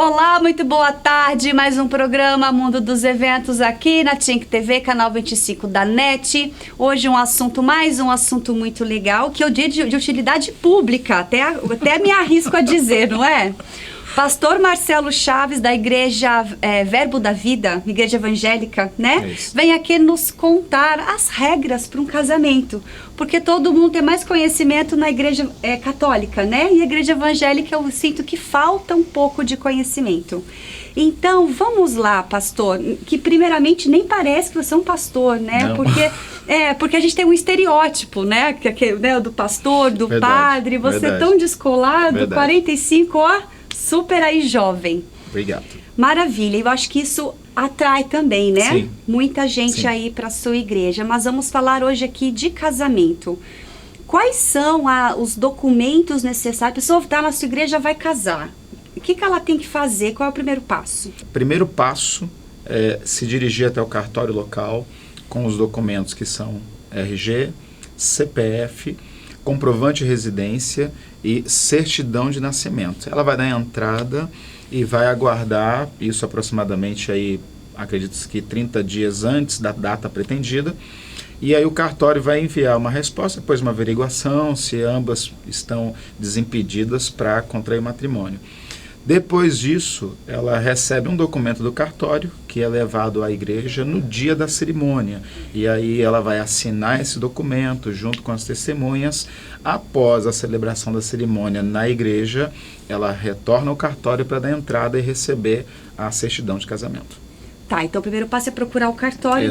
Olá, muito boa tarde, mais um programa Mundo dos Eventos aqui na Tink TV, canal 25 da NET. Hoje mais um assunto muito legal, que eu digo de utilidade pública, até me arrisco a dizer, não é? Pastor Marcelo Chaves, da Igreja Verbo da Vida, Igreja Evangélica, né? Vem aqui nos contar as regras para um casamento. Porque todo mundo tem mais conhecimento na Igreja Católica, né? E a Igreja Evangélica eu sinto que falta um pouco de conhecimento. Então, vamos lá, pastor, que primeiramente nem parece que você é um pastor, né? Porque a gente tem um estereótipo, né? Né? Do pastor, do padre, você é tão descolado, 45, ó. Super aí jovem. Obrigado. Maravilha. Eu acho que isso atrai também, né? Sim. Muita gente Sim. aí para sua igreja. Mas vamos falar hoje aqui de casamento. Quais são os documentos necessários? A pessoa está na sua igreja, vai casar. O que ela tem que fazer? Qual é o primeiro passo? O primeiro passo é se dirigir até o cartório local com os documentos que são RG, CPF, comprovante de residência e certidão de nascimento. Ela vai dar entrada e vai aguardar isso aproximadamente aí, acredito que 30 dias antes da data pretendida. E aí o cartório vai enviar uma resposta, depois uma averiguação se ambas estão desimpedidas para contrair matrimônio. Depois disso, ela recebe um documento do cartório, que é levado à igreja no dia da cerimônia. E aí ela vai assinar esse documento junto com as testemunhas. Após a celebração da cerimônia na igreja, ela retorna ao cartório para dar entrada e receber a certidão de casamento. Tá, então o primeiro passo é procurar o cartório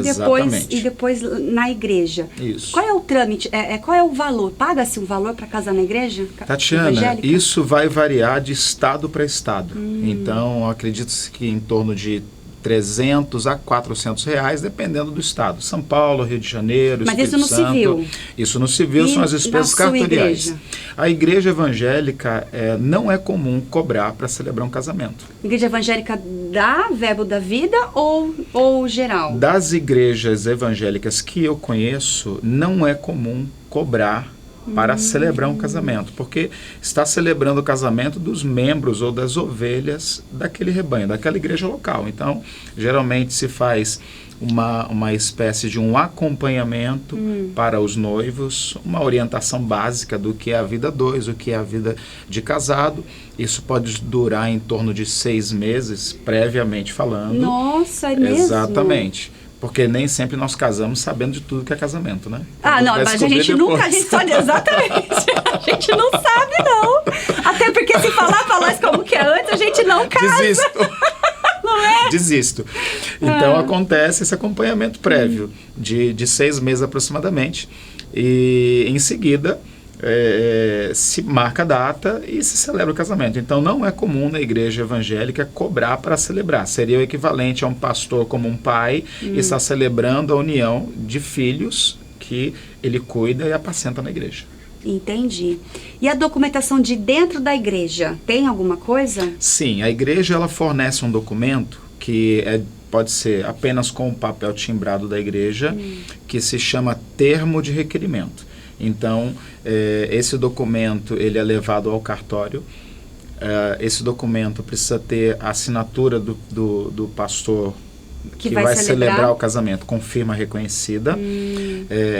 e depois na igreja. Isso. Qual é o trâmite? Qual é o valor? Paga-se um valor para casar na igreja? Tatiana, evangélica? Isso vai variar de estado para estado. Então, acredito que em torno de 300 a 400 reais, dependendo do estado. São Paulo, Rio de Janeiro, Mas Espírito isso no Santo. civil? Isso no civil são as despesas cartoriais. A igreja evangélica não é comum cobrar para celebrar um casamento. Igreja evangélica da Verbo da Vida ou geral? Das igrejas evangélicas que eu conheço, não é comum cobrar para celebrar um casamento, porque está celebrando o casamento dos membros ou das ovelhas daquele rebanho, daquela igreja local. Então, geralmente se faz uma espécie de um acompanhamento para os noivos, uma orientação básica do que é a vida dois, o que é a vida de casado. Isso pode durar em torno de 6 meses, previamente falando. Nossa, é mesmo? Exatamente. Porque nem sempre nós casamos sabendo de tudo que é casamento, né? Não, mas a gente nunca, exatamente, a gente não sabe não. Até porque se falar para nós como que é antes, a gente não casa. Desisto. Não é? Desisto. Então acontece esse acompanhamento prévio de 6 meses aproximadamente. E em seguida se marca a data e se celebra o casamento. Então não é comum na igreja evangélica cobrar para celebrar. Seria o equivalente a um pastor como um pai está celebrando a união de filhos que ele cuida e apacenta na igreja. Entendi. E a documentação de dentro da igreja, tem alguma coisa? Sim, a igreja ela fornece um documento que pode ser apenas com o papel timbrado da igreja, que se chama termo de requerimento. Então, esse documento ele é levado ao cartório. Esse documento precisa ter a assinatura do pastor que vai celebrar o casamento com firma reconhecida,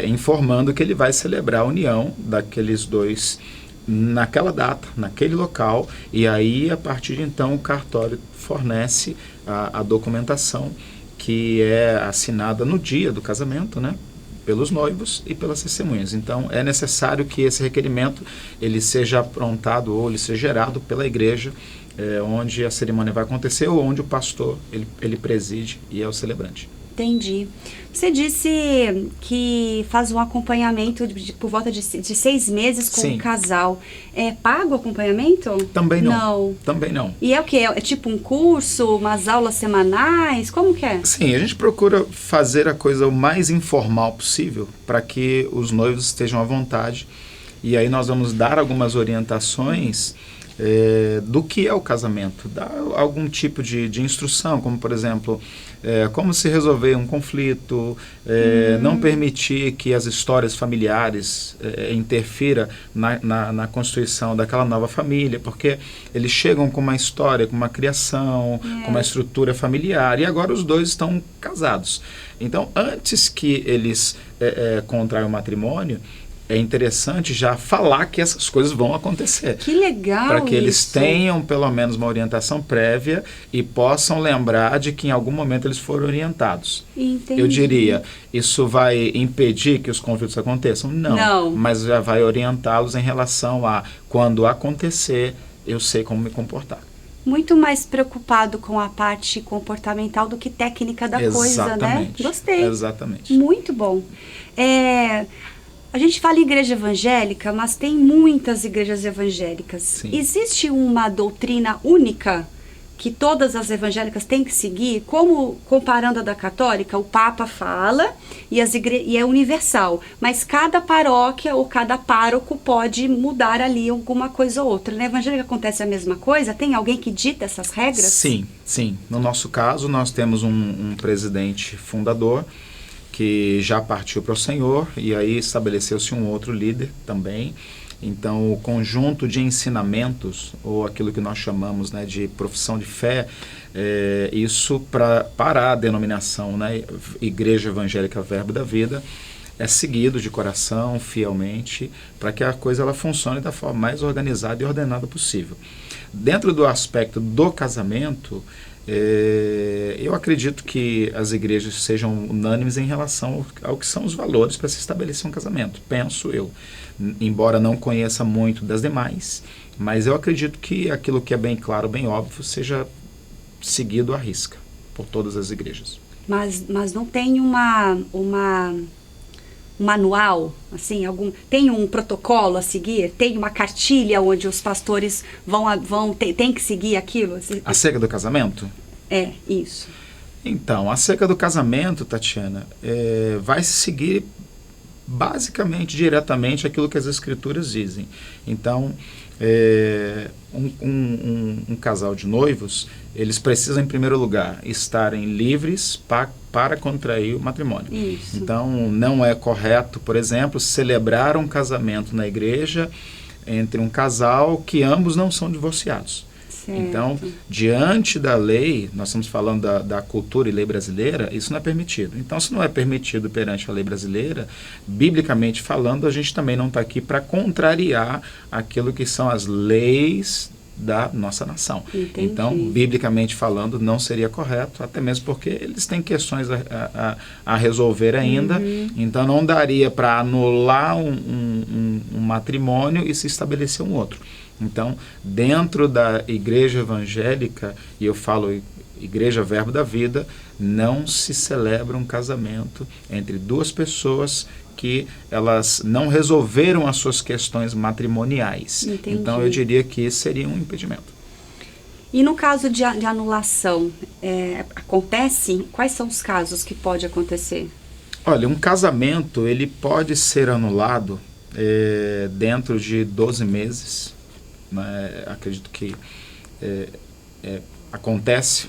informando que ele vai celebrar a união daqueles dois naquela data, naquele local. E aí, a partir de então, o cartório fornece a documentação que é assinada no dia do casamento, né? Pelos noivos e pelas testemunhas. Então, é necessário que esse requerimento ele seja aprontado ou ele seja gerado pela igreja onde a cerimônia vai acontecer ou onde o pastor ele preside e é o celebrante. Entendi. Você disse que faz um acompanhamento por volta de 6 meses com o casal. É pago o acompanhamento? Também não. Também não. E é o quê? É tipo um curso, umas aulas semanais? Como que é? Sim, a gente procura fazer a coisa o mais informal possível para que os noivos estejam à vontade. E aí nós vamos dar algumas orientações do que é o casamento. Dá algum tipo de instrução, como, por exemplo, como se resolver um conflito, não permitir que as histórias familiares interfira na constituição daquela nova família, porque eles chegam com uma história, com uma criação, com uma estrutura familiar, e agora os dois estão casados. Então, antes que eles contraiam o matrimônio, é interessante já falar que essas coisas vão acontecer. Que legal! Para que eles tenham pelo menos uma orientação prévia e possam lembrar de que em algum momento eles foram orientados. Entendi. Eu diria, isso vai impedir que os conflitos aconteçam? Não. Mas já vai orientá-los em relação a, quando acontecer, eu sei como me comportar. Muito mais preocupado com a parte comportamental do que técnica da coisa, né? Gostei. Exatamente. Muito bom. A gente fala igreja evangélica, mas tem muitas igrejas evangélicas. Sim. Existe uma doutrina única que todas as evangélicas têm que seguir? Como, comparando a da católica, o Papa fala e é universal, mas cada paróquia ou cada pároco pode mudar ali alguma coisa ou outra. Na evangélica acontece a mesma coisa? Tem alguém que dita essas regras? Sim. No nosso caso, nós temos um presidente fundador que já partiu para o Senhor, e aí estabeleceu-se um outro líder também. Então, o conjunto de ensinamentos, ou aquilo que nós chamamos, né, de profissão de fé, isso para a denominação, né, Igreja Evangélica Verbo da Vida, é seguido de coração, fielmente, para que a coisa ela funcione da forma mais organizada e ordenada possível. Dentro do aspecto do casamento, eu acredito que as igrejas sejam unânimes em relação ao que são os valores para se estabelecer um casamento, penso eu. Embora não conheça muito das demais, mas eu acredito que aquilo que é bem claro, bem óbvio, seja seguido à risca por todas as igrejas. Mas não tem um manual, assim, tem um protocolo a seguir? Tem uma cartilha onde os pastores tem que seguir aquilo? Acerca do casamento? Isso. Então, acerca do casamento, Tatiana, vai se seguir basicamente, diretamente, aquilo que as escrituras dizem. Então, um casal de noivos, eles precisam, em primeiro lugar, estarem livres para contrair o matrimônio. Isso. Então, não é correto, por exemplo, celebrar um casamento na igreja entre um casal que ambos não são divorciados. Certo. Então, diante da lei, nós estamos falando da cultura e lei brasileira, isso não é permitido. Então, se não é permitido perante a lei brasileira, biblicamente falando, a gente também não está aqui para contrariar aquilo que são as leis da nossa nação. Entendi. Então, biblicamente falando, não seria correto, até mesmo porque eles têm questões a resolver ainda. Então, não daria para anular um matrimônio e se estabelecer um outro. Então, dentro da igreja evangélica, e eu falo Igreja Verbo da Vida, não se celebra um casamento entre duas pessoas que elas não resolveram as suas questões matrimoniais. Entendi. Então, eu diria que esse seria um impedimento. E no caso de anulação, acontece? Quais são os casos que pode acontecer? Olha, um casamento, ele pode ser anulado dentro de 12 meses. Acredito que acontece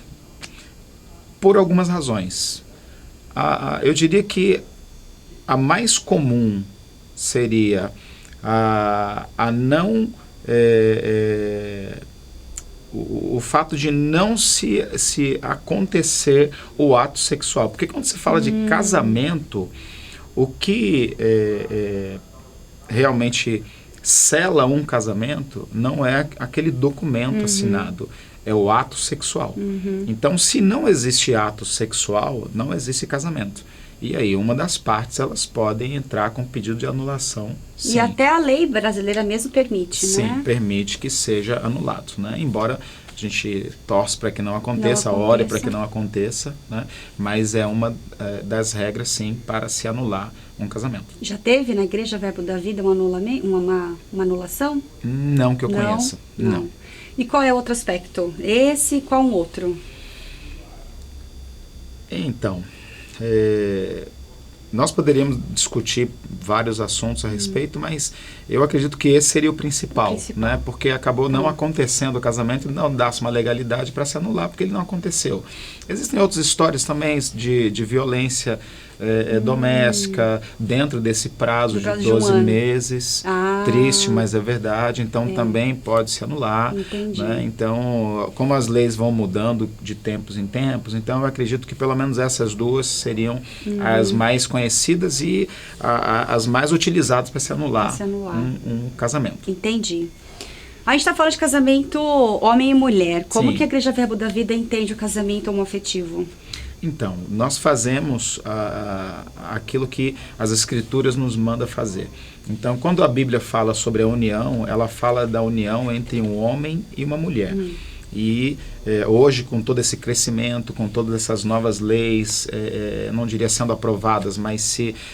por algumas razões. Eu diria que a mais comum seria o fato de não se acontecer o ato sexual. Porque quando se fala de casamento, o que realmente sela um casamento não é aquele documento assinado, é o ato sexual. Então, se não existe ato sexual, não existe casamento. E aí, uma das partes, elas podem entrar com pedido de anulação. Sim. E até a lei brasileira mesmo permite, sim, né? Sim, permite que seja anulado, né? Embora a gente torce para que não aconteça, ore para que não aconteça, né? Mas é uma das regras, sim, para se anular um casamento. Já teve na Igreja Verbo da Vida uma anulação? Não que eu conheça. Não. E qual é outro aspecto? Esse e qual um outro? Então, nós poderíamos discutir vários assuntos a respeito, mas eu acredito que esse seria o principal, né? Porque acabou não acontecendo o casamento e não dá-se uma legalidade para se anular, porque ele não aconteceu. Existem outras histórias também de violência doméstica dentro desse prazo de 12 meses. Triste, mas é verdade. Então também pode se anular. Né? Então, como as leis vão mudando de tempos em tempos, então eu acredito que pelo menos essas duas seriam as mais conhecidas e as mais utilizadas para se anular, um casamento. Entendi. A gente está falando de casamento homem e mulher. Como que a Igreja Verbo da Vida entende o casamento homoafetivo? Então, nós fazemos aquilo que as Escrituras nos mandam fazer. Então, quando a Bíblia fala sobre a união, ela fala da união entre um homem e uma mulher. E hoje, com todo esse crescimento, com todas essas novas leis, não diria sendo aprovadas, mas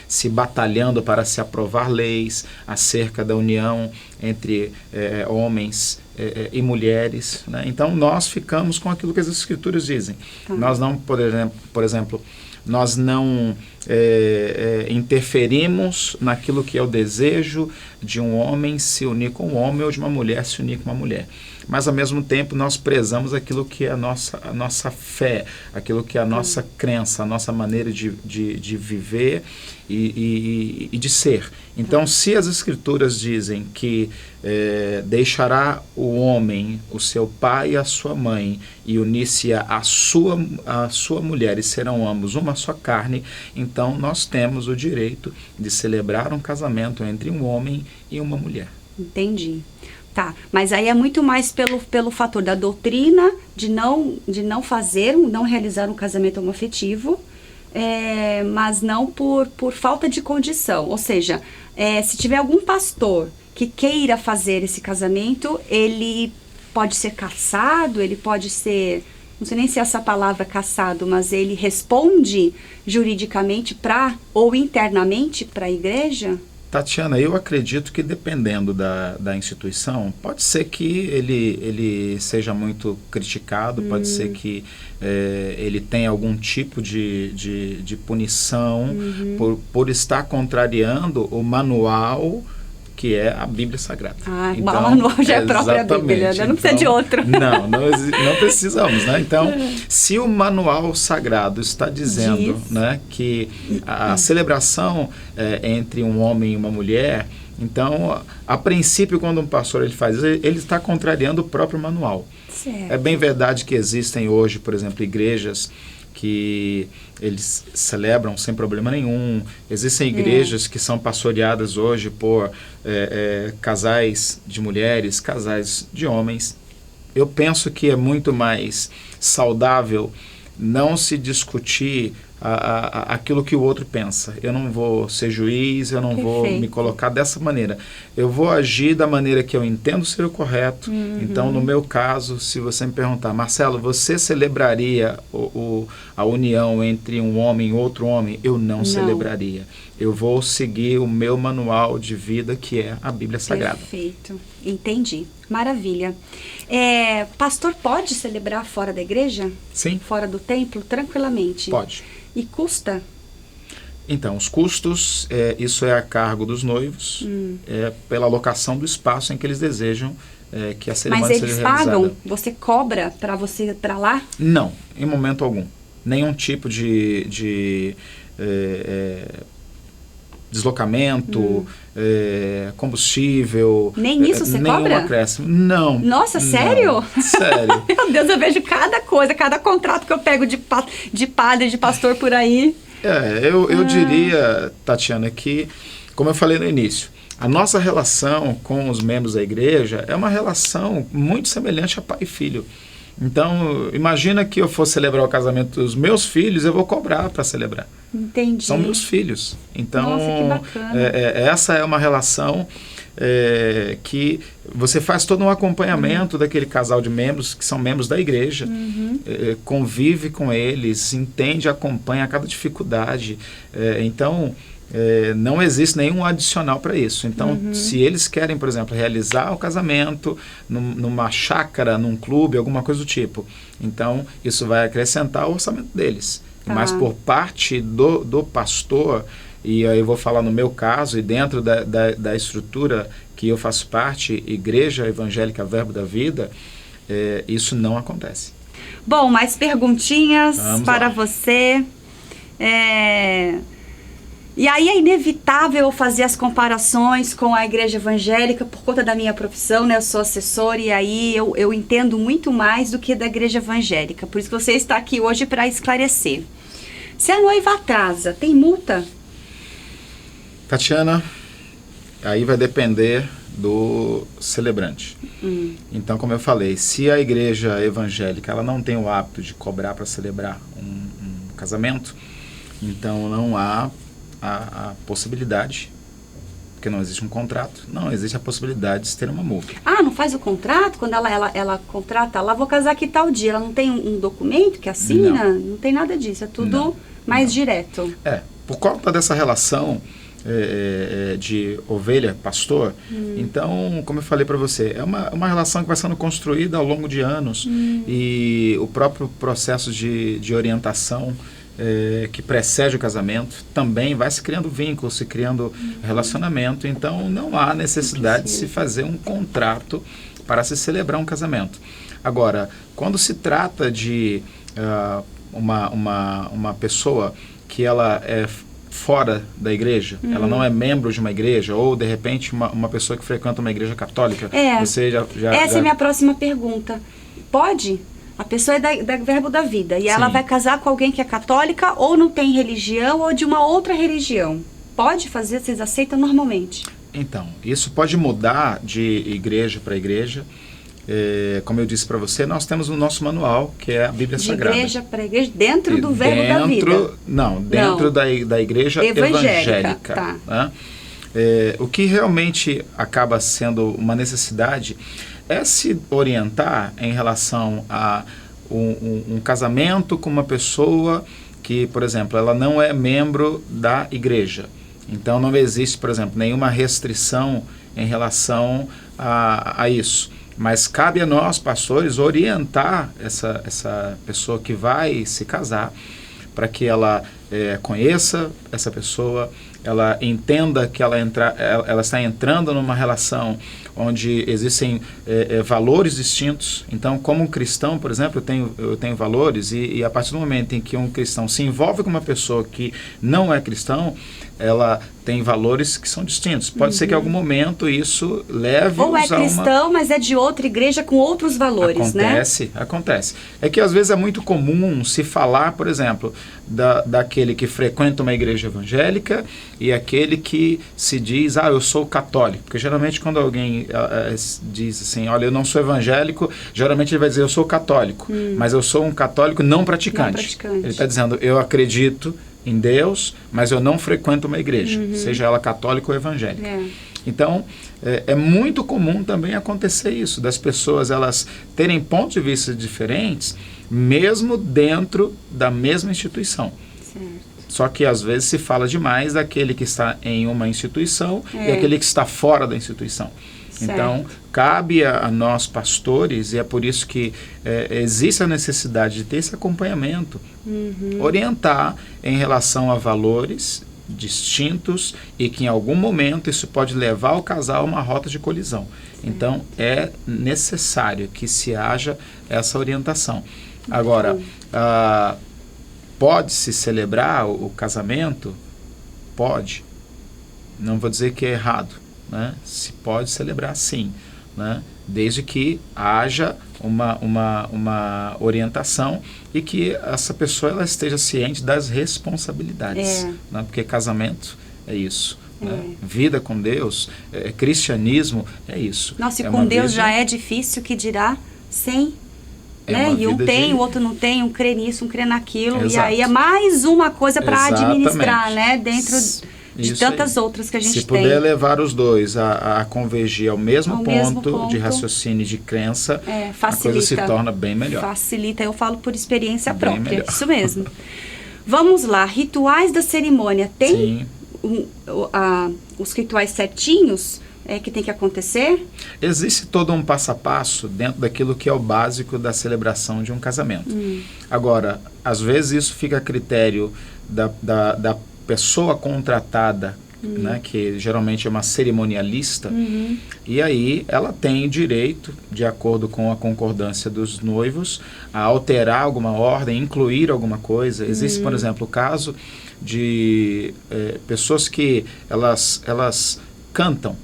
se batalhando para se aprovar leis acerca da união entre homens e mulheres, né? Então nós ficamos com aquilo que as Escrituras dizem. Nós não, por exemplo, nós não interferimos naquilo que é o desejo de um homem se unir com um homem ou de uma mulher se unir com uma mulher. Mas, ao mesmo tempo, nós prezamos aquilo que é a nossa fé, aquilo que é a nossa crença, a nossa maneira de viver e de ser. Então, se as Escrituras dizem que deixará o homem, o seu pai e a sua mãe, e unir-se à sua mulher, e serão ambos uma só carne, então nós temos o direito de celebrar um casamento entre um homem e uma mulher. Entendi. Tá, mas aí é muito mais pelo fator da doutrina de não realizar um casamento homoafetivo, mas não por falta de condição. Ou seja, se tiver algum pastor que queira fazer esse casamento, ele pode ser cassado, ele pode ser, não sei nem se é essa palavra cassado, mas ele responde juridicamente ou internamente para a igreja? Tatiana, eu acredito que dependendo da instituição, pode ser que ele seja muito criticado, pode ser que ele tenha algum tipo de punição por estar contrariando o manual que é a Bíblia Sagrada. Então, o manual já é a própria Bíblia, né? Não precisa de outro. Não precisamos, né? Então, se o manual sagrado está dizendo, né, que a celebração entre um homem e uma mulher, então, a princípio, quando um pastor ele faz isso, ele está contrariando o próprio manual. Certo. É bem verdade que existem hoje, por exemplo, igrejas que eles celebram sem problema nenhum. Existem igrejas que são pastoreadas hoje por casais de mulheres, casais de homens. Eu penso que é muito mais saudável não se discutir aquilo que o outro pensa. Eu não vou ser juiz, eu não vou me colocar dessa maneira. Eu vou agir da maneira que eu entendo ser o correto. Então, no meu caso, se você me perguntar, Marcelo, você celebraria a união entre um homem e outro homem? Eu não celebraria. Eu vou seguir o meu manual de vida, que é a Bíblia Sagrada. Perfeito. Entendi. Maravilha. Pastor pode celebrar fora da igreja? Sim. Fora do templo? Tranquilamente? Pode. E custa? Então, os custos, isso é a cargo dos noivos, pela alocação do espaço em que eles desejam que a cerimônia seja realizada. Mas eles pagam? Você cobra para você ir para lá? Não, em momento algum. Nenhum tipo de deslocamento, combustível. Nem isso você cobra? Acréscimo. Não. Nossa, sério? Sério. Meu Deus, eu vejo cada coisa, cada contrato que eu pego de padre, de pastor por aí. Eu diria, Tatiana, que, como eu falei no início, a nossa relação com os membros da igreja é uma relação muito semelhante a pai e filho. Então, imagina que eu for celebrar o casamento dos meus filhos, eu vou cobrar para celebrar. Entendi. São meus filhos. Então, nossa, que bacana. Essa é uma relação que você faz todo um acompanhamento daquele casal de membros que são membros da igreja, convive com eles, entende, acompanha cada dificuldade. Então, não existe nenhum adicional para isso. Então, se eles querem, por exemplo, realizar o casamento numa chácara, num clube, alguma coisa do tipo, então isso vai acrescentar o orçamento deles. Mas por parte do pastor, e aí eu vou falar no meu caso, e dentro da estrutura que eu faço parte, Igreja Evangélica Verbo da Vida, isso não acontece. Bom, mais perguntinhas para lá. você. E aí é inevitável eu fazer as comparações com a igreja evangélica por conta da minha profissão, né? Eu sou assessora e aí eu entendo muito mais do que da igreja evangélica. Por isso que você está aqui hoje para esclarecer. Se a noiva atrasa, tem multa? Tatiana, aí vai depender do celebrante. Então, como eu falei, se a igreja evangélica ela não tem o hábito de cobrar para celebrar um casamento, então não há a possibilidade, porque não existe um contrato, não existe a possibilidade de ter uma multa. Não faz o contrato? Quando ela contrata, lá vou casar aqui tal dia, ela não tem um documento que assina? Não tem nada disso, é tudo mais direto. Por conta dessa relação de ovelha-pastor, então, como eu falei para você, é uma relação que vai sendo construída ao longo de anos, e o próprio processo de orientação que precede o casamento, também vai se criando vínculo, se criando relacionamento, então não há necessidade de se fazer um contrato para se celebrar um casamento. Agora, quando se trata de uma pessoa que ela é fora da igreja, ela não é membro de uma igreja, ou de repente uma pessoa que frequenta uma igreja católica, você Essa é a minha próxima pergunta. Pode? A pessoa é da Verbo da Vida e ela vai casar com alguém que é católica ou não tem religião ou de uma outra religião. Pode fazer? Vocês aceitam normalmente? Então, isso pode mudar de igreja para igreja. Como eu disse para você, nós temos o nosso manual, que é a Bíblia Sagrada. De igreja para igreja, dentro do Verbo da Vida? Não, dentro da igreja evangélica. Tá. Né? O que realmente acaba sendo uma necessidade é se orientar em relação a um casamento com uma pessoa que, por exemplo, ela não é membro da igreja. Então não existe, por exemplo, nenhuma restrição em relação a isso. Mas cabe a nós, pastores, orientar essa pessoa que vai se casar, para que ela conheça essa pessoa, ela entenda que ela está entrando numa relação onde existem valores distintos. Então, como um cristão, por exemplo, eu tenho valores, e a partir do momento em que um cristão se envolve com uma pessoa que não é cristão, ela tem valores que são distintos. Pode ser que em algum momento isso leve ou é cristão, mas é de outra igreja com outros valores, Acontece. É que às vezes é muito comum se falar, por exemplo, daquele que frequenta uma igreja evangélica e aquele que se diz, eu sou católico. Porque geralmente quando alguém diz assim, olha, eu não sou evangélico, geralmente ele vai dizer, eu sou católico, mas eu sou um católico não praticante. Ele está dizendo, eu acredito em Deus, mas eu não frequento uma igreja, seja ela católica ou evangélica. Então, é muito comum também acontecer isso, das pessoas elas terem pontos de vista diferentes, mesmo dentro da mesma instituição. Certo. Só que às vezes se fala demais daquele que está em uma instituição e aquele que está fora da instituição. Certo. Então, cabe a nós pastores, e é por isso que existe a necessidade de ter esse acompanhamento, orientar em relação a valores distintos e que em algum momento isso pode levar o casal a uma rota de colisão. Então, é necessário que se haja essa orientação. Agora, pode-se celebrar o casamento? Pode. Não vou dizer que é errado. Né? Se pode celebrar, sim, né? Desde que haja uma orientação e que essa pessoa ela esteja ciente das responsabilidades, né? Porque casamento é isso, né? Vida com Deus, cristianismo é isso. Nossa, e com Deus já é difícil, que dirá sem, né? E um tem, o outro não tem, um crê nisso, um crê naquilo. Exato. E aí é mais uma coisa para administrar, né? Dentro de tantas outras que a gente tem. Se puder levar os dois a convergir ao mesmo ponto de raciocínio e de crença, a coisa se torna bem melhor. Facilita, eu falo por experiência própria, isso mesmo. Vamos lá, rituais da cerimônia. Tem os rituais certinhos? que tem que acontecer? Existe todo um passo a passo dentro daquilo que é o básico da celebração de um casamento. Agora, às vezes isso fica a critério da pessoa contratada, né, que geralmente é uma cerimonialista, e aí ela tem direito, de acordo com a concordância dos noivos, a alterar alguma ordem, incluir alguma coisa. Existe, por exemplo, o caso de pessoas que elas cantam.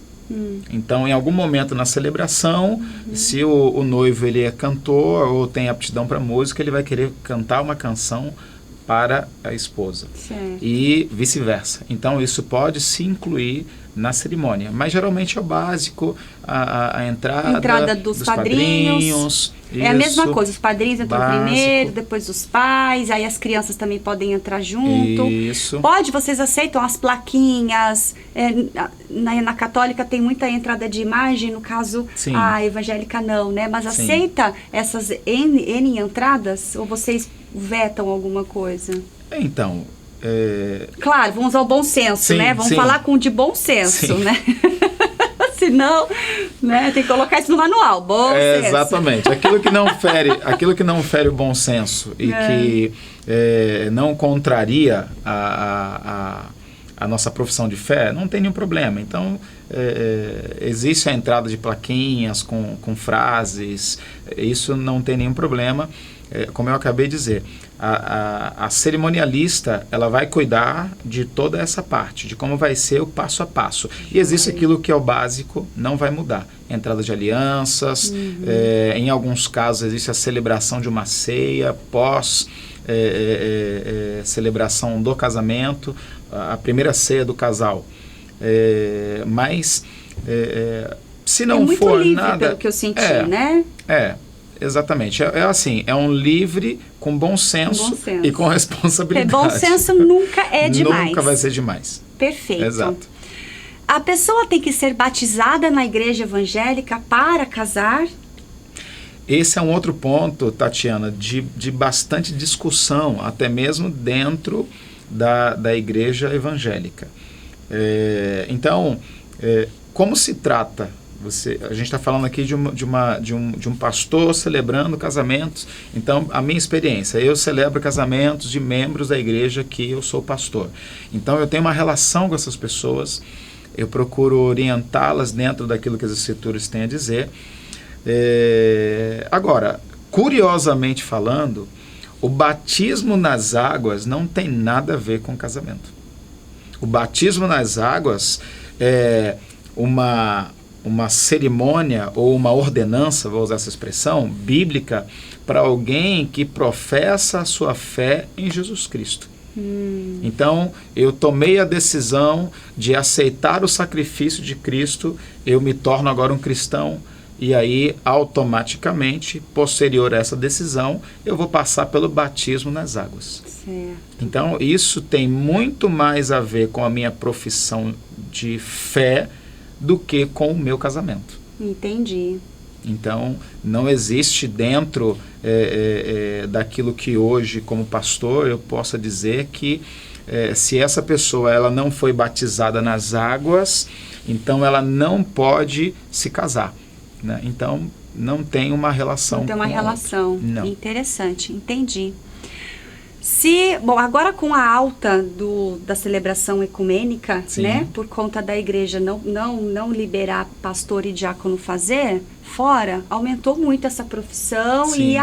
Então, em algum momento na celebração, se o noivo ele é cantor ou tem aptidão para música, ele vai querer cantar uma canção para a esposa. Certo. E vice-versa. Então, isso pode se incluir na cerimônia. Mas, geralmente, é o básico, a entrada dos padrinhos. É a mesma coisa, os padrinhos entram primeiro, depois os pais, aí as crianças também podem entrar junto. Isso. Vocês aceitam as plaquinhas? Na católica tem muita entrada de imagem, no caso, Sim. a evangélica não, né? Mas Sim. aceita essas N entradas? Ou vocês vetam alguma coisa? Então, claro, vamos ao bom senso, sim, né? Vamos sim. falar com de bom senso, Sim. né? Senão, né, tem que colocar isso no manual, bom senso. Exatamente. Aquilo que não fere o bom senso e que não contraria a nossa profissão de fé, não tem nenhum problema. Então, existe a entrada de plaquinhas com frases, isso não tem nenhum problema. Como eu acabei de dizer, a cerimonialista ela vai cuidar de toda essa parte, de como vai ser o passo a passo. E existe aquilo que é o básico, não vai mudar. Entrada de alianças, em alguns casos existe a celebração de uma ceia, pós celebração do casamento, a primeira ceia do casal. Mas se não muito for livre, nada... pelo que eu senti, né? Exatamente. Assim, é um livre com bom senso, e com responsabilidade. Bom senso nunca é demais. Nunca vai ser demais. Perfeito. Exato. A pessoa tem que ser batizada na igreja evangélica para casar? Esse é um outro ponto, Tatiana, de bastante discussão, até mesmo dentro da igreja evangélica. Então, como se trata? A gente está falando aqui de um pastor celebrando casamentos. Então, a minha experiência, eu celebro casamentos de membros da igreja que eu sou pastor. Então, eu tenho uma relação com essas pessoas, eu procuro orientá-las dentro daquilo que as escrituras têm a dizer. Agora, curiosamente falando, o batismo nas águas não tem nada a ver com casamento. O batismo nas águas é uma cerimônia ou uma ordenança, vou usar essa expressão, bíblica, para alguém que professa a sua fé em Jesus Cristo. Então, eu tomei a decisão de aceitar o sacrifício de Cristo, eu me torno agora um cristão, e aí, automaticamente, posterior a essa decisão, eu vou passar pelo batismo nas águas. Certo. Então, isso tem muito mais a ver com a minha profissão de fé do que com o meu casamento. Entendi. Então, não existe dentro daquilo que hoje, como pastor, eu possa dizer que se essa pessoa ela não foi batizada nas águas, então ela não pode se casar, né? Então, não tem uma relação. Não tem uma relação. Não. Interessante, entendi. Bom, agora com a alta da celebração ecumênica, Sim. né, por conta da igreja não liberar pastor e diácono fazer fora, aumentou muito essa profissão. Sim.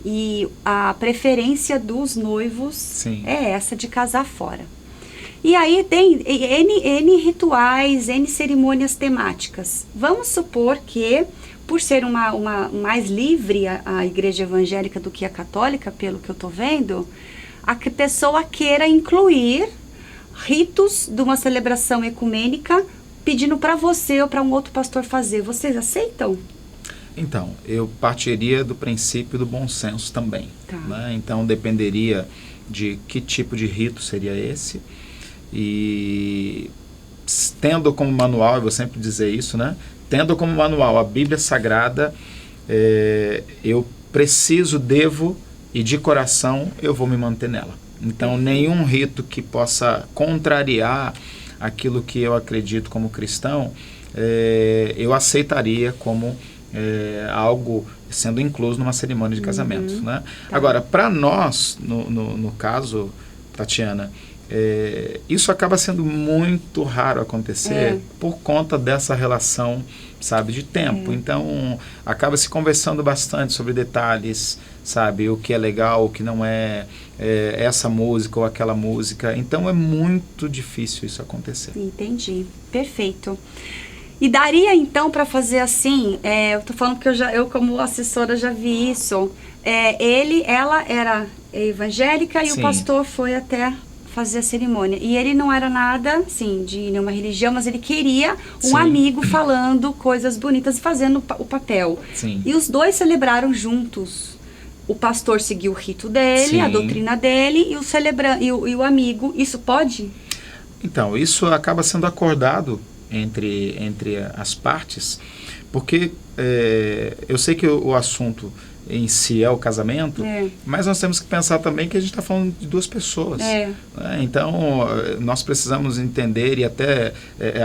e a preferência dos noivos Sim. é essa de casar fora. E aí tem N rituais, N cerimônias temáticas. Vamos supor que, por ser uma mais livre a igreja evangélica do que a católica, pelo que eu estou vendo, a pessoa queira incluir ritos de uma celebração ecumênica pedindo para você ou para um outro pastor fazer. Vocês aceitam? Então, eu partiria do princípio do bom senso também. Tá. Né? Então, dependeria de que tipo de rito seria esse. E tendo como manual, eu vou sempre dizer isso, né? Tendo como manual a Bíblia Sagrada, eu preciso, devo e de coração eu vou me manter nela. Então, nenhum rito que possa contrariar aquilo que eu acredito como cristão, eu aceitaria como algo sendo incluso numa cerimônia de casamento, né? Tá. Agora, para nós, no caso, Tatiana, isso acaba sendo muito raro acontecer por conta dessa relação, sabe, de tempo. Então, acaba se conversando bastante sobre detalhes, sabe, o que é legal, o que não é, essa música ou aquela música. Então, é muito difícil isso acontecer. Entendi, perfeito. E daria então para fazer assim, eu tô falando porque eu como assessora já vi isso, ela era evangélica e Sim. o pastor foi até fazer a cerimônia. E ele não era nada, assim, de nenhuma religião, mas ele queria um Sim. amigo falando coisas bonitas e fazendo o papel. Sim. E os dois celebraram juntos. O pastor seguiu o rito dele, Sim. a doutrina dele, e o amigo. Isso pode? Então, isso acaba sendo acordado entre as partes, porque eu sei que o assunto em si é o casamento, mas nós temos que pensar também que a gente está falando de duas pessoas. Né? Então, nós precisamos entender e até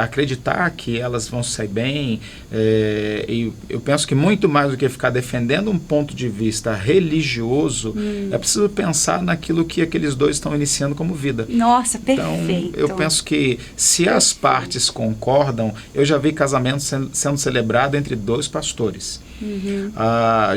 acreditar que elas vão sair bem. E eu penso que muito mais do que ficar defendendo um ponto de vista religioso, é preciso pensar naquilo que aqueles dois estão iniciando como vida. Nossa, perfeito. Então, eu penso que se as partes concordam, eu já vi casamento sendo celebrado entre dois pastores.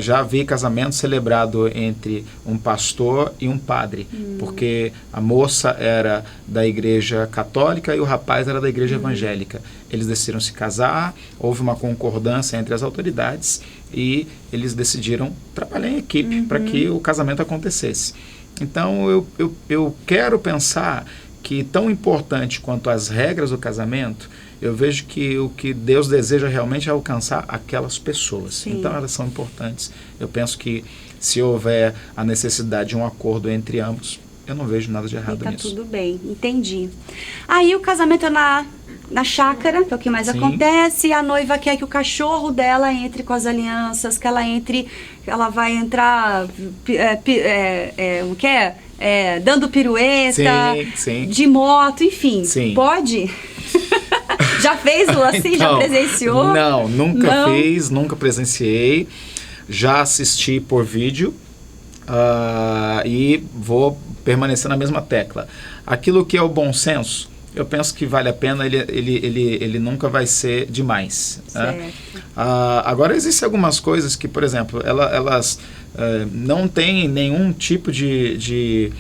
Já vi casamento celebrado entre um pastor e um padre, porque a moça era da igreja católica e o rapaz era da igreja evangélica. Eles decidiram se casar, houve uma concordância entre as autoridades e eles decidiram trabalhar em equipe para que o casamento acontecesse. Então eu quero pensar que tão importante quanto as regras do casamento, eu vejo que o que Deus deseja realmente é alcançar aquelas pessoas. Sim. Então elas são importantes. Eu penso que se houver a necessidade de um acordo entre ambos, eu não vejo nada de errado nisso. Tudo bem, entendi. Aí o casamento é na chácara, que é o que mais Sim. acontece, e a noiva quer que o cachorro dela entre com as alianças, que ela vai entrar, o que é? Dando pirueta, Sim. de moto, enfim. Sim. Pode? Já fez assim? Então, já presenciou? Não, nunca fiz, nunca presenciei. Já assisti por vídeo e vou permanecer na mesma tecla. Aquilo que é o bom senso, eu penso que vale a pena, ele nunca vai ser demais. Né? Agora, existem algumas coisas que, por exemplo, elas não têm nenhum tipo de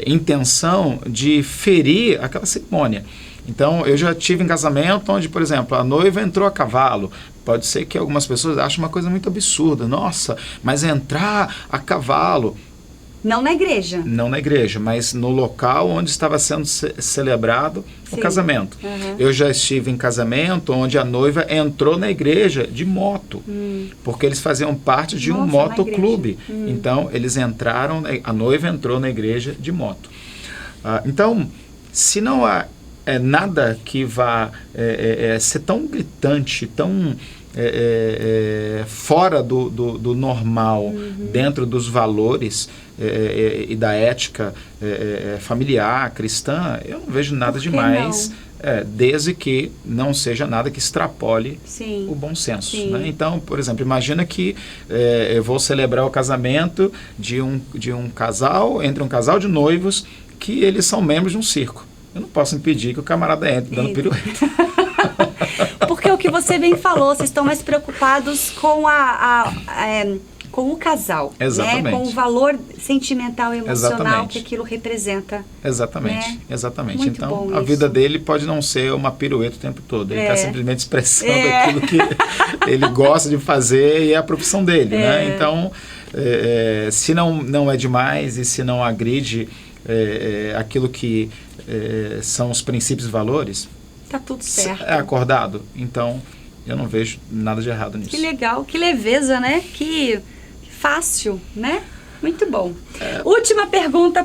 intenção de ferir aquela cerimônia. Então, eu já tive em casamento onde, por exemplo, a noiva entrou a cavalo. Pode ser que algumas pessoas achem uma coisa muito absurda. Nossa, mas entrar a cavalo... Não na igreja. Não na igreja, mas no local onde estava sendo celebrado o casamento. Eu já estive em casamento onde a noiva entrou na igreja de moto, porque eles faziam parte de um motoclube. Então, eles entraram, a noiva entrou na igreja de moto. Então, se não há nada que vá ser tão gritante, tão fora do normal, dentro dos valores e da ética familiar, cristã, eu não vejo nada demais, desde que não seja nada que extrapole o bom senso. Né? Então, por exemplo, imagina que eu vou celebrar o casamento de um casal, entre um casal de noivos, que eles são membros de um circo. Eu não posso impedir que o camarada entre dando pirueta. Porque o que você bem falou, vocês estão mais preocupados com com o casal, Exatamente. Né? Com o valor sentimental e emocional Exatamente. que aquilo representa. Exatamente, né? exatamente. Muito Então, bom a isso. vida dele pode não ser uma pirueta o tempo todo. Ele está simplesmente expressando aquilo que ele gosta de fazer e é a profissão dele. Né? Então, se não é demais e se não agride aquilo que são os princípios e valores, Tá tudo certo. é acordado. Então, eu não vejo nada de errado nisso. Que legal, que leveza, né? Que fácil, né? Muito bom. Última pergunta.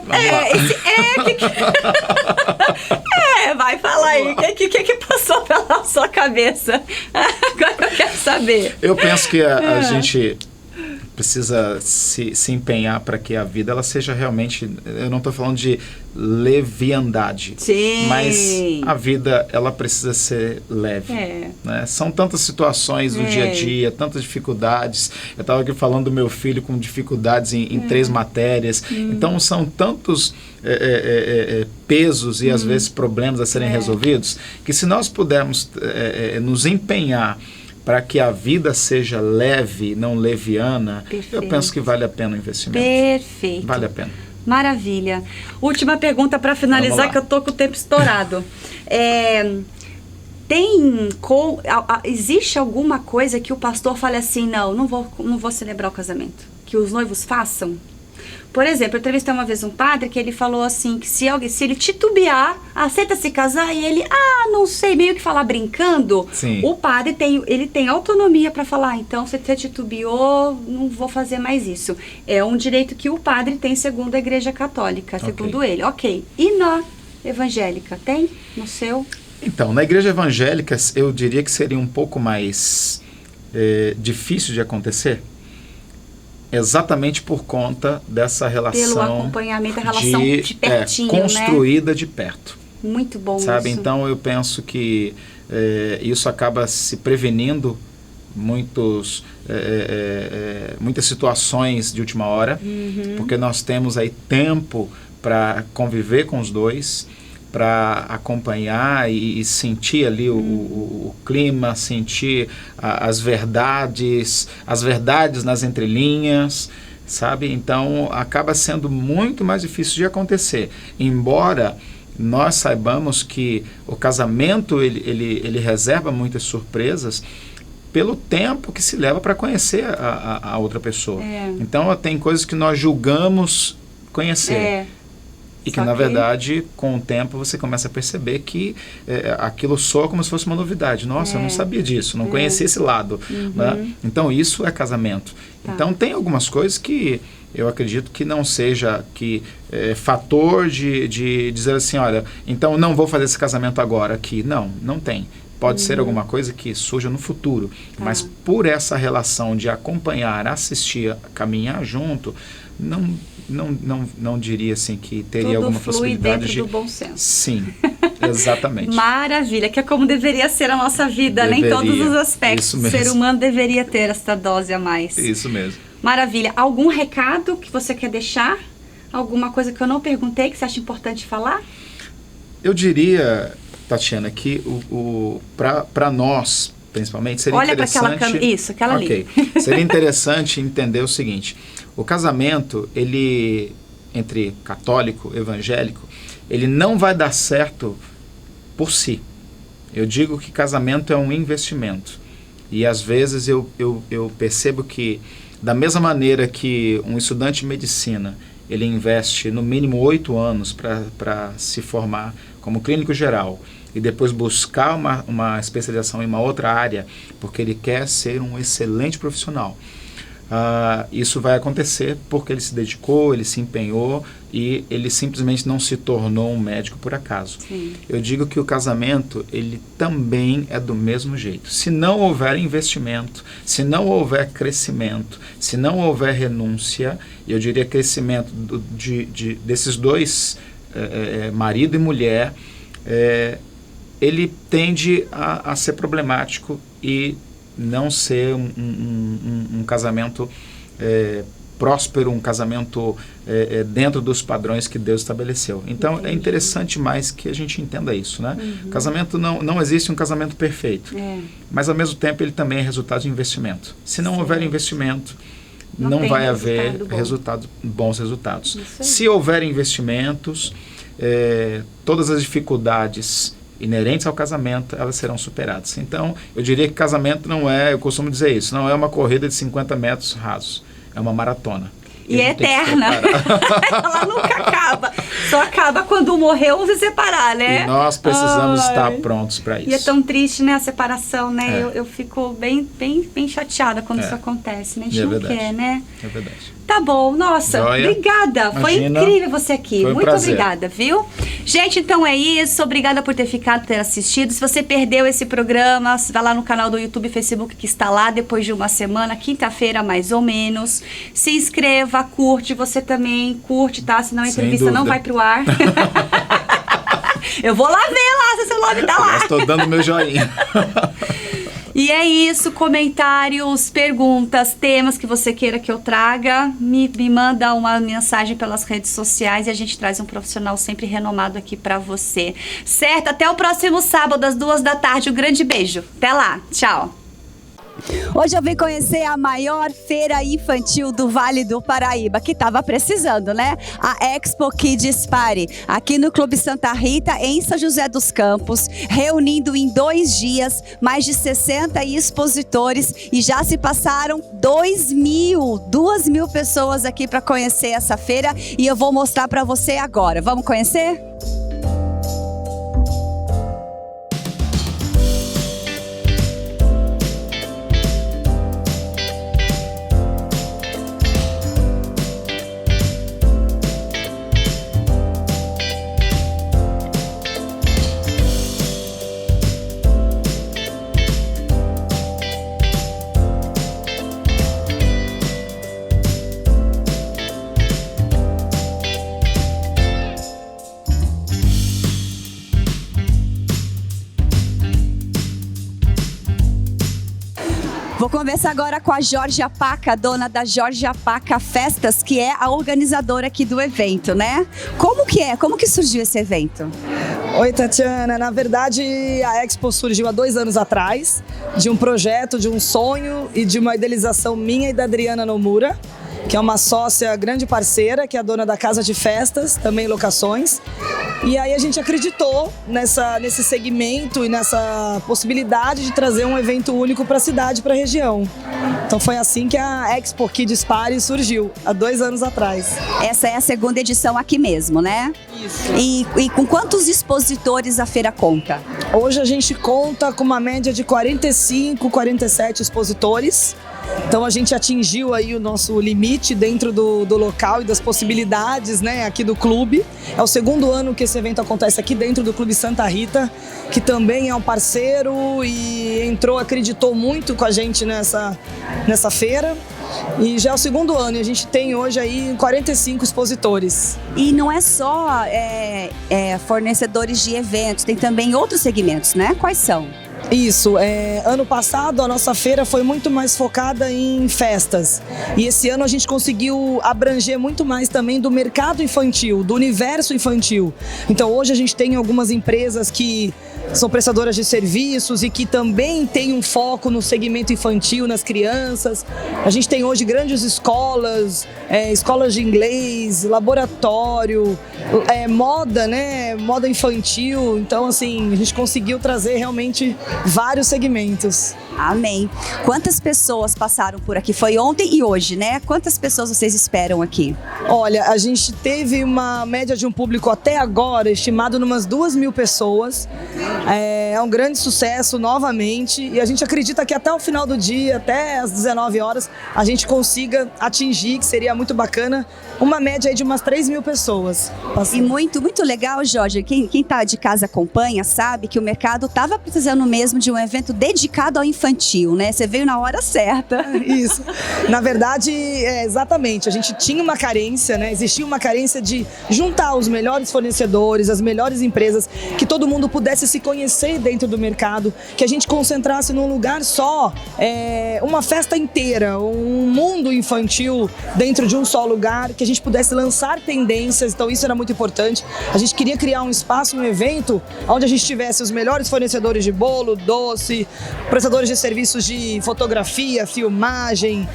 Vai falar aí. O que passou pela sua cabeça? Agora eu quero saber. Eu penso que a gente precisa se empenhar para que a vida ela seja realmente, eu não estou falando de leviandade, Sim. mas a vida ela precisa ser leve, né? São tantas situações do dia a dia, tantas dificuldades. Eu estava aqui falando do meu filho com dificuldades em 3 matérias, então são tantos pesos e às vezes problemas a serem resolvidos, que se nós pudermos nos empenhar para que a vida seja leve, não leviana, eu penso que vale a pena o investimento. Perfeito. Vale a pena. Maravilha. Última pergunta para finalizar, que eu tô com o tempo estourado. Existe alguma coisa que o pastor fale assim, não vou celebrar o casamento? Que os noivos façam? Por exemplo, eu entrevistei uma vez um padre que ele falou assim, que se ele titubear, aceita se casar, e ele, não sei, meio que falar brincando, Sim. O padre tem autonomia para falar, então se você titubeou, não vou fazer mais isso. É um direito que o padre tem segundo a Igreja Católica, segundo ele. Ok. E na evangélica, tem no seu? Então, na igreja evangélica, eu diria que seria um pouco mais difícil de acontecer, exatamente por conta dessa relação, pelo acompanhamento, a relação de pertinho, construída, né? De perto. Muito bom, sabe? Isso. Então eu penso que isso acaba se prevenindo muitas situações de última hora, porque nós temos aí tempo para conviver com os dois, para acompanhar e sentir ali o clima, sentir as verdades nas entrelinhas, sabe? Então acaba sendo muito mais difícil de acontecer, embora nós saibamos que o casamento ele reserva muitas surpresas pelo tempo que se leva para conhecer a outra pessoa. Então tem coisas que nós julgamos conhecer. E que, na verdade, com o tempo você começa a perceber que aquilo soa como se fosse uma novidade. Nossa, eu não sabia disso, não conhecia esse lado. Né? Então, isso é casamento. Então, tem algumas coisas que eu acredito que não seja fator de dizer assim, olha, então não vou fazer esse casamento agora aqui. Não tem. Pode ser alguma coisa que surja no futuro. Mas por essa relação de acompanhar, assistir, caminhar junto, não diria assim que teria tudo alguma flui possibilidade dentro do bom senso. Sim, exatamente. Maravilha, que é como deveria ser a nossa vida, né? Em todos os aspectos. O ser humano deveria ter essa dose a mais. Isso mesmo. Maravilha. Algum recado que você quer deixar? Alguma coisa que eu não perguntei que você acha importante falar? Eu diria, Tatiana, que para nós, principalmente, seria interessante... Olha para aquela ali. Seria interessante entender o seguinte: o casamento, ele, entre católico e evangélico, ele não vai dar certo por si. Eu digo que casamento é um investimento. E às vezes eu percebo que, da mesma maneira que um estudante de medicina, ele investe no mínimo 8 anos para se formar como clínico geral, e depois buscar uma especialização em uma outra área, porque ele quer ser um excelente profissional. Isso vai acontecer porque ele se dedicou, ele se empenhou e ele simplesmente não se tornou um médico por acaso. Sim. Eu digo que o casamento, ele também é do mesmo jeito. Se não houver investimento, se não houver crescimento, se não houver renúncia, eu diria crescimento desses dois, marido e mulher, ele tende a ser problemático e não ser um casamento próspero, um casamento dentro dos padrões que Deus estabeleceu. Então, entendi. É interessante mais que a gente entenda isso, né? Casamento não existe um casamento perfeito, mas ao mesmo tempo ele também é resultado de investimento. Se não houver investimento, não vai haver bons resultados. Se houver investimentos, todas as dificuldades inerentes ao casamento, elas serão superadas. Então, eu diria que casamento não é, eu costumo dizer isso, não é uma corrida de 50 metros rasos, é uma maratona. E é eterna. Ela nunca acaba. Só acaba quando um morreu, se separar, né? E nós precisamos estar prontos para isso. E é tão triste, né, a separação, né? Eu fico bem chateada quando isso acontece, né? A gente não quer, né? É verdade. Tá bom, nossa, Joia. Obrigada. Foi incrível você aqui. Foi um Muito prazer. obrigada, viu? Gente, então é isso. Obrigada por ter ficado, ter assistido. Se você perdeu esse programa, vai lá no canal do YouTube e Facebook que está lá depois de uma semana, quinta-feira mais ou menos. Se inscreva, curte, você também curte, tá? Senão a entrevista não vai pro ar. Eu vou lá ver lá se seu nome tá lá. Estou dando meu joinha. E é isso, comentários, perguntas, temas que você queira que eu traga, me manda uma mensagem pelas redes sociais e a gente traz um profissional sempre renomado aqui pra você. Certo? Até o próximo sábado, às 2h da tarde. Um grande beijo. Até lá. Tchau. Hoje eu vim conhecer a maior feira infantil do Vale do Paraíba, que estava precisando, né? A Expo Kids Party, aqui no Clube Santa Rita, em São José dos Campos, reunindo em 2 dias mais de 60 expositores e já se passaram 2.000 pessoas aqui para conhecer essa feira e eu vou mostrar para você agora. Vamos conhecer? Vou conversar agora com a Georgia Paca, dona da Georgia Paca Festas, que é a organizadora aqui do evento, né? Como que é? Como que surgiu esse evento? Oi, Tatiana. Na verdade, a Expo surgiu há 2 anos atrás, de um projeto, de um sonho e de uma idealização minha e da Adriana Nomura, que é uma sócia grande parceira, que é a dona da Casa de Festas, também locações. E aí a gente acreditou nesse segmento e nessa possibilidade de trazer um evento único para a cidade, para a região. Então foi assim que a Expo Kids Party surgiu, há 2 anos atrás. Essa é a 2ª edição aqui mesmo, né? Isso. E com quantos expositores a feira conta? Hoje a gente conta com uma média de 45, 47 expositores. Então a gente atingiu aí o nosso limite dentro do local e das possibilidades, né, aqui do clube. É o 2º ano que esse evento acontece aqui dentro do Clube Santa Rita, que também é um parceiro e acreditou muito com a gente nessa feira. E já é o 2º ano e a gente tem hoje aí 45 expositores. E não é só fornecedores de eventos, tem também outros segmentos, né? Quais são? Isso, ano passado a nossa feira foi muito mais focada em festas e esse ano a gente conseguiu abranger muito mais também do mercado infantil, do universo infantil. Então hoje a gente tem algumas empresas que são prestadoras de serviços e que também tem um foco no segmento infantil, nas crianças. A gente tem hoje grandes escolas, escolas de inglês, laboratório, moda, né? Moda infantil. Então, assim, a gente conseguiu trazer realmente vários segmentos. Amém. Quantas pessoas passaram por aqui? Foi ontem e hoje, né? Quantas pessoas vocês esperam aqui? Olha, a gente teve uma média de um público até agora estimado em umas 2.000 pessoas. É um grande sucesso novamente e a gente acredita que até o final do dia, até às 19 horas, a gente consiga atingir, que seria muito bacana, uma média aí de umas 3.000 pessoas. E muito, muito legal, Jorge. Quem tá de casa acompanha sabe que o mercado estava precisando mesmo de um evento dedicado ao infantil, né? Você veio na hora certa. Isso. Na verdade, exatamente. A gente tinha uma carência, né? Existia uma carência de juntar os melhores fornecedores, as melhores empresas, que todo mundo pudesse se conhecer dentro do mercado, que a gente concentrasse num lugar só, uma festa inteira, um mundo infantil dentro de um só lugar, que a gente pudesse lançar tendências. Então isso era muito importante. A gente queria criar um espaço, um evento, onde a gente tivesse os melhores fornecedores de bolo, doce, prestadores de serviços de fotografia, filmagem,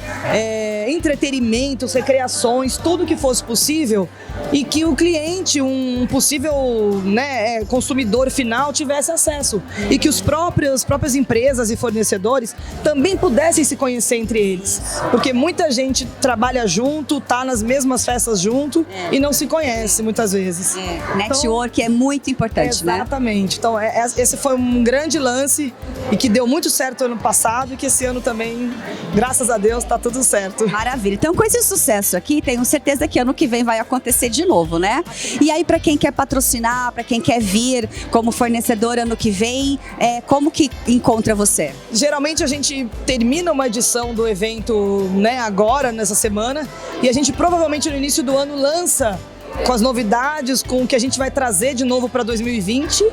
entretenimentos, recreações, tudo que fosse possível. e que o cliente, um possível, né, consumidor final, tivesse acesso. E que as próprias empresas e fornecedores também pudessem se conhecer entre eles. Porque muita gente trabalha junto, tá nas mesmas festas junto e não se conhece muitas vezes. Network é muito importante, né? Exatamente. Então, esse foi um grande lance e que deu muito certo ano passado e que esse ano também, graças a Deus, tá tudo certo. Maravilha. Então, com esse sucesso aqui, tenho certeza que ano que vem vai acontecer de novo, né? E aí, para quem quer patrocinar, para quem quer vir como fornecedor ano que vem, como que encontra você? Geralmente a gente termina uma edição do evento, né, agora, nessa semana, e a gente provavelmente no início do ano lança com as novidades, com o que a gente vai trazer de novo para 2020.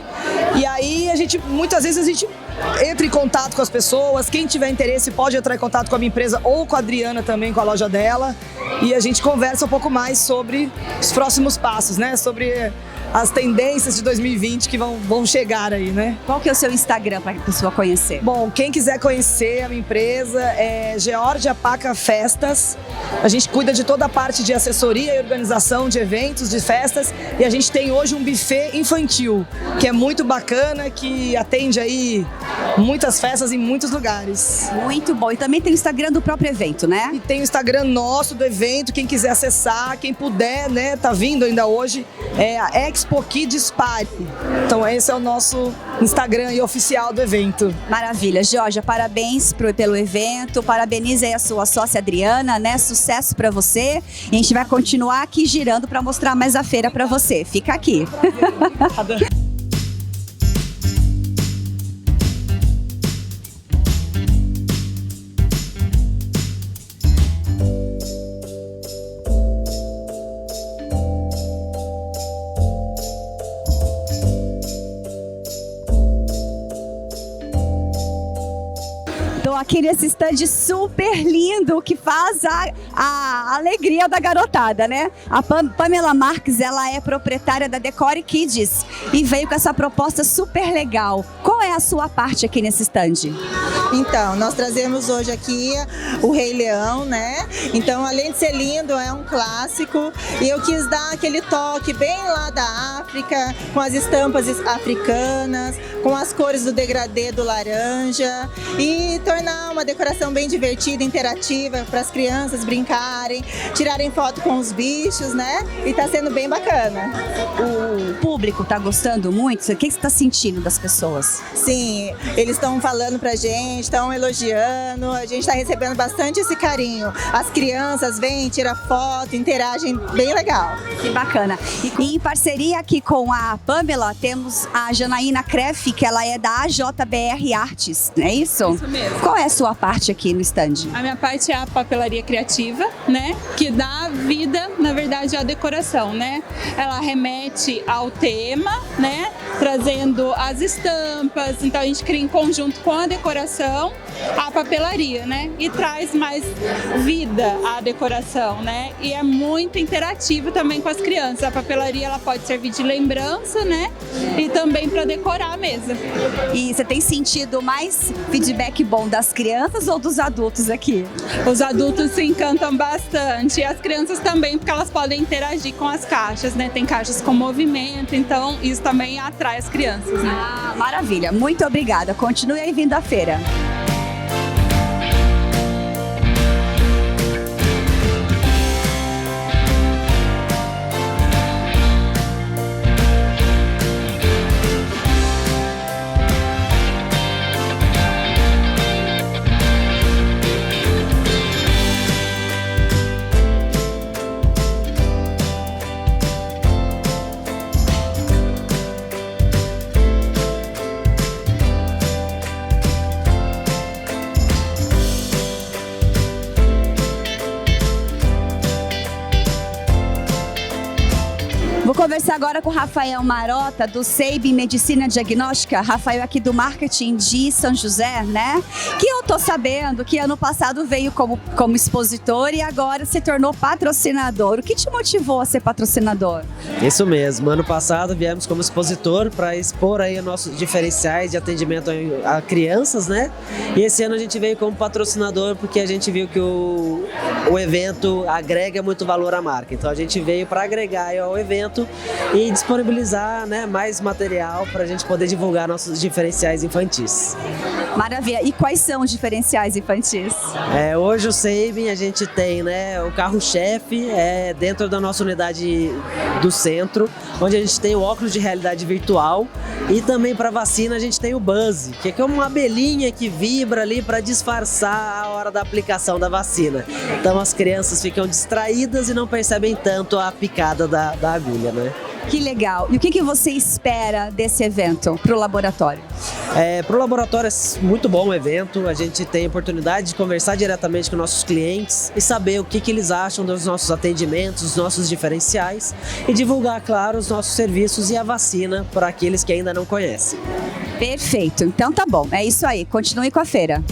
E aí muitas vezes a gente entra em contato com as pessoas, quem tiver interesse pode entrar em contato com a minha empresa ou com a Adriana também, com a loja dela, e a gente conversa um pouco mais sobre os próximos passos, né? Sobre as tendências de 2020 que vão chegar aí, né? Qual que é o seu Instagram para a pessoa conhecer? Bom, quem quiser conhecer a minha empresa é Georgia Paca Festas. A gente cuida de toda a parte de assessoria e organização de eventos, de festas, e a gente tem hoje um buffet infantil, que é muito bacana, que atende aí muitas festas em muitos lugares. Muito bom. E também tem o Instagram do próprio evento, né? E tem o Instagram nosso do evento, quem quiser acessar, quem puder, né, tá vindo ainda hoje, é a Expo Kids Party. Então esse é o nosso Instagram e oficial do evento. Maravilha. Georgia, parabéns pelo evento, parabeniza aí a sua sócia Adriana, né? Sucesso para você. E a gente vai continuar aqui girando para mostrar mais a feira para você. Fica aqui. Obrigada. Tô aqui nesse stand super lindo que faz a alegria da garotada, né? A Pamela Marques, ela é proprietária da Decore Kids e veio com essa proposta super legal. Qual é a sua parte aqui nesse stand? Então, nós trazemos hoje aqui o Rei Leão, né? Então, além de ser lindo, é um clássico e eu quis dar aquele toque bem lá da África, com as estampas africanas, com as cores do degradê do laranja e tornar uma decoração bem divertida, interativa, para as crianças brincarem, tirarem foto com os bichos, né? E tá sendo bem bacana. O público tá gostando muito? O que você tá sentindo das pessoas? Sim, eles estão falando pra gente, estão elogiando, a gente tá recebendo bastante esse carinho. As crianças vêm, tiram foto, interagem, bem legal. Que bacana. E em parceria aqui com a Pamela, temos a Janaína Kreff, que ela é da AJBR Artes, não é isso? Isso mesmo. Qual é a sua parte aqui no stand? A minha parte é a papelaria criativa, né? Que dá vida, na verdade, à decoração, né? Ela remete ao tema, né? Trazendo as estampas. Então a gente cria em conjunto com a decoração a papelaria, né? E traz mais vida à decoração, né? E é muito interativo também com as crianças. A papelaria ela pode servir de lembrança, né? E também para decorar a mesa. E você tem sentido mais feedback bom das crianças ou dos adultos aqui? Os adultos se encantam bastante e as crianças também, porque elas podem interagir com as caixas, né? Tem caixas com movimento, então isso também atrai as crianças, né? Ah, maravilha. Muito obrigada. Continue aí vindo à feira. conversar agora com o Rafael Marota, do SEIB Medicina Diagnóstica. Rafael aqui do marketing de São José, né? Que eu tô sabendo que ano passado veio como expositor e agora se tornou patrocinador. O que te motivou a ser patrocinador? Isso mesmo, ano passado viemos como expositor para expor aí os nossos diferenciais de atendimento a crianças, né? E esse ano a gente veio como patrocinador porque a gente viu que o evento agrega muito valor à marca. Então a gente veio para agregar aí ao evento e disponibilizar, né, mais material para a gente poder divulgar nossos diferenciais infantis. Maravilha. E quais são os diferenciais infantis? Hoje o SEIB a gente tem, né, o carro-chefe dentro da nossa unidade do centro, onde a gente tem o óculos de realidade virtual e também para vacina a gente tem o Buzz, que é uma abelhinha que vibra ali para disfarçar a hora da aplicação da vacina. Então as crianças ficam distraídas e não percebem tanto a picada da agulha, né? Que legal. E o que você espera desse evento para o laboratório? Para o laboratório é muito bom o evento, a gente tem a oportunidade de conversar diretamente com nossos clientes e saber o que eles acham dos nossos atendimentos, dos nossos diferenciais e divulgar, claro, os nossos serviços e a vacina para aqueles que ainda não conhecem. Perfeito. Então tá bom. É isso aí. Continue com a feira.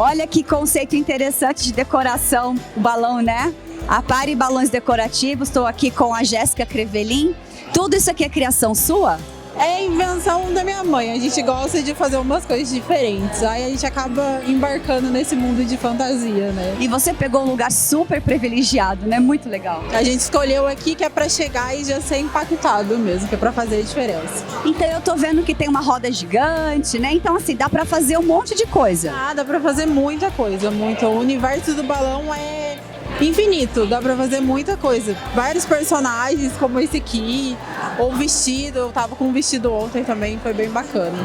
Olha que conceito interessante de decoração, o balão, né? A Pari Balões Decorativos, estou aqui com a Jéssica Crevelin. Tudo isso aqui é criação sua? É invenção da minha mãe, a gente gosta de fazer umas coisas diferentes, aí a gente acaba embarcando nesse mundo de fantasia, né? E você pegou um lugar super privilegiado, né? Muito legal. A gente escolheu aqui que é pra chegar e já ser impactado mesmo, que é pra fazer a diferença. Então eu tô vendo que tem uma roda gigante, né? Então assim, dá pra fazer um monte de coisa. Dá pra fazer muita coisa, muito. O universo do balão é infinito, dá pra fazer muita coisa. Vários personagens, como esse aqui, ou vestido, eu tava com um vestido ontem também, foi bem bacana.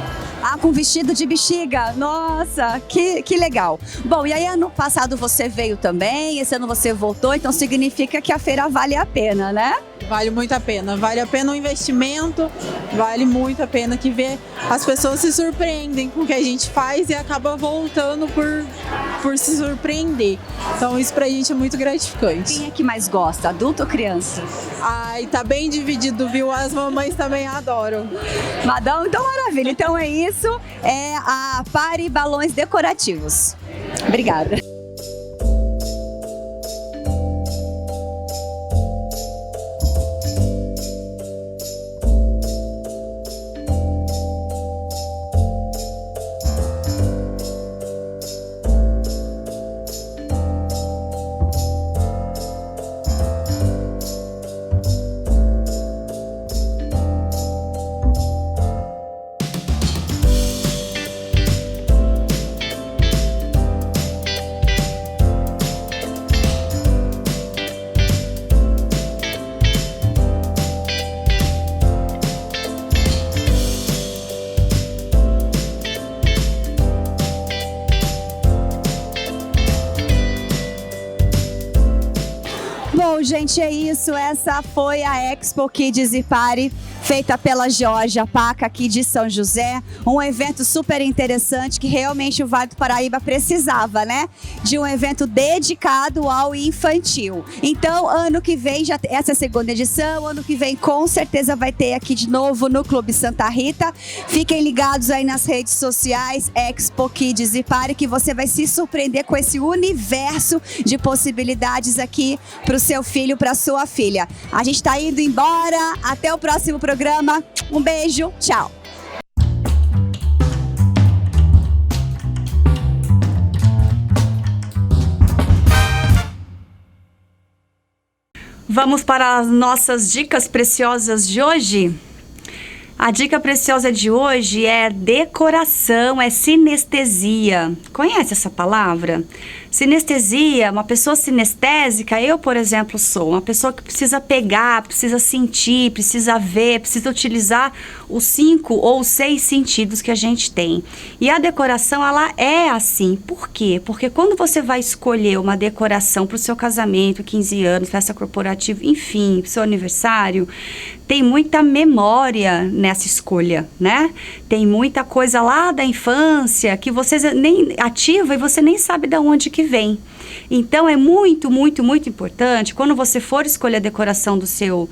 Ah, com vestido de bexiga, nossa, que legal. Bom, e aí ano passado você veio também, esse ano você voltou, então significa que a feira vale a pena, né? Vale muito a pena o investimento, vale muito a pena que ver as pessoas se surpreendem com o que a gente faz e acaba voltando por se surpreender. Então isso pra gente é muito gratificante. Quem é que mais gosta, adulto ou criança? Ai, tá bem dividido, viu? As mamães também adoram. Madão, então maravilha. Então é isso, é a Pari Balões Decorativos. Obrigada. Bom, gente, é isso. Essa foi a Expo Kids e Pari, feita pela Georgia Paca aqui de São José. Um evento super interessante que realmente o Vale do Paraíba precisava, né? De um evento dedicado ao infantil. Então, ano que vem, essa é a segunda edição, ano que vem com certeza vai ter aqui de novo no Clube Santa Rita. Fiquem ligados aí nas redes sociais, Expo Kids e Pari, que você vai se surpreender com esse universo de possibilidades aqui para o seu filho, para sua filha. A gente está indo embora, até o próximo programa. Um beijo, tchau. Vamos para as nossas dicas preciosas de hoje? A dica preciosa de hoje é decoração, é sinestesia. Conhece essa palavra? Sinestesia, uma pessoa sinestésica, eu, por exemplo, sou uma pessoa que precisa pegar, precisa sentir, precisa ver, precisa utilizar os 5 ou 6 sentidos que a gente tem. E a decoração, ela é assim. Por quê? Porque quando você vai escolher uma decoração para o seu casamento, 15 anos, festa corporativa, enfim, seu aniversário, tem muita memória nessa escolha, né? Tem muita coisa lá da infância que você nem ativa e você nem sabe de onde que vem. Então, é muito, muito, muito importante, quando você for escolher a decoração do seu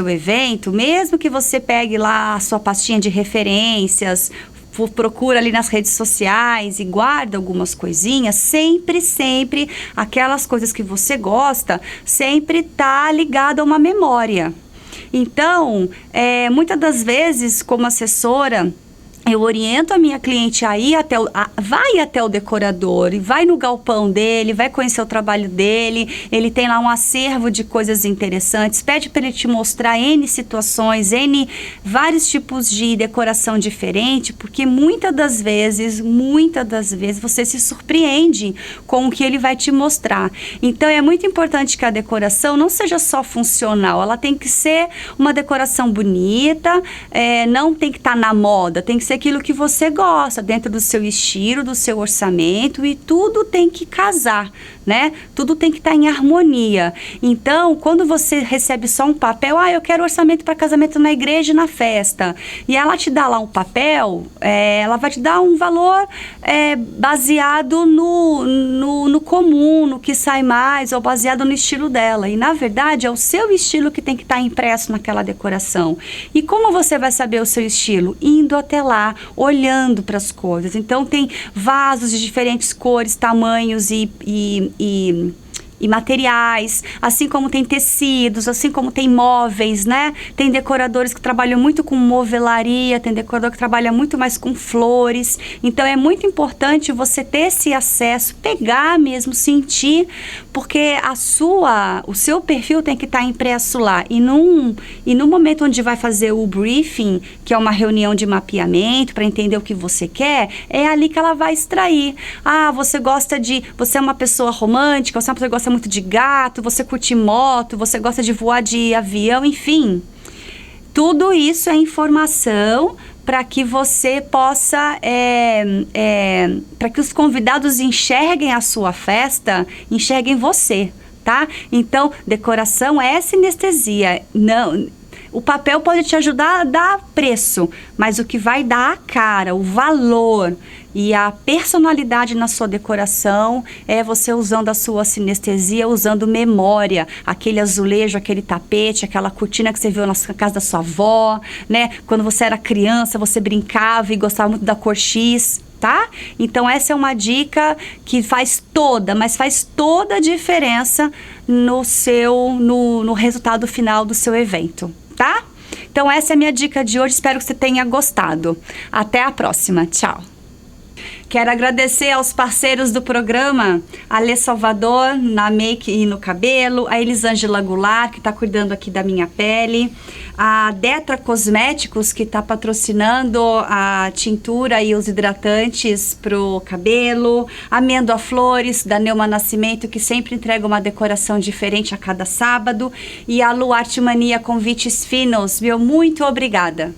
evento, mesmo que você pegue lá a sua pastinha de referências, procura ali nas redes sociais e guarda algumas coisinhas, sempre aquelas coisas que você gosta, sempre tá ligado a uma memória. Então, muitas das vezes, como assessora, eu oriento a minha cliente a ir vai até o decorador, e vai no galpão dele, vai conhecer o trabalho dele, ele tem lá um acervo de coisas interessantes, pede para ele te mostrar N situações, vários tipos de decoração diferente, porque muitas das vezes você se surpreende com o que ele vai te mostrar. Então, é muito importante que a decoração não seja só funcional, ela tem que ser uma decoração bonita, não tem que estar na moda, tem que ser aquilo que você gosta, dentro do seu estilo, do seu orçamento, e tudo tem que casar, né? Tudo tem que estar em harmonia. Então, quando você recebe só um papel, eu quero orçamento para casamento na igreja e na festa, e ela te dá lá um papel, ela vai te dar um valor baseado no comum, no que sai mais, ou baseado no estilo dela. E, na verdade, é o seu estilo que tem que estar impresso naquela decoração. E como você vai saber o seu estilo? Indo até lá, olhando para as coisas. Então, tem vasos de diferentes cores, tamanhos e materiais, assim como tem tecidos, assim como tem móveis, né? Tem decoradores que trabalham muito com movelaria, tem decorador que trabalha muito mais com flores. Então, é muito importante você ter esse acesso, pegar mesmo, sentir, porque o seu perfil tem que estar impresso lá. E no momento onde vai fazer o briefing, que é uma reunião de mapeamento para entender o que você quer, é ali que ela vai extrair. Você é uma pessoa romântica, você é uma pessoa que gosta muito de gato, você curte moto, você gosta de voar de avião, enfim. Tudo isso é informação para que você possa, para que os convidados enxerguem a sua festa, enxerguem você, tá? Então, decoração é sinestesia. Não, o papel pode te ajudar a dar preço, mas o que vai dar a cara, o valor e a personalidade na sua decoração é você usando a sua sinestesia, usando memória, aquele azulejo, aquele tapete, aquela cortina que você viu na casa da sua avó, né? Quando você era criança, você brincava e gostava muito da cor X, tá? Então, essa é uma dica que faz toda a diferença no resultado final do seu evento, tá? Então, essa é a minha dica de hoje, espero que você tenha gostado. Até a próxima, tchau! Quero agradecer aos parceiros do programa, a Lê Salvador, na Make e no cabelo, a Elisângela Goulart, que está cuidando aqui da minha pele, a Detra Cosméticos, que está patrocinando a tintura e os hidratantes pro cabelo, a Amêndoa Flores, da Neuma Nascimento, que sempre entrega uma decoração diferente a cada sábado, e a Luarte Mania Convites Finos. Meu muito obrigada!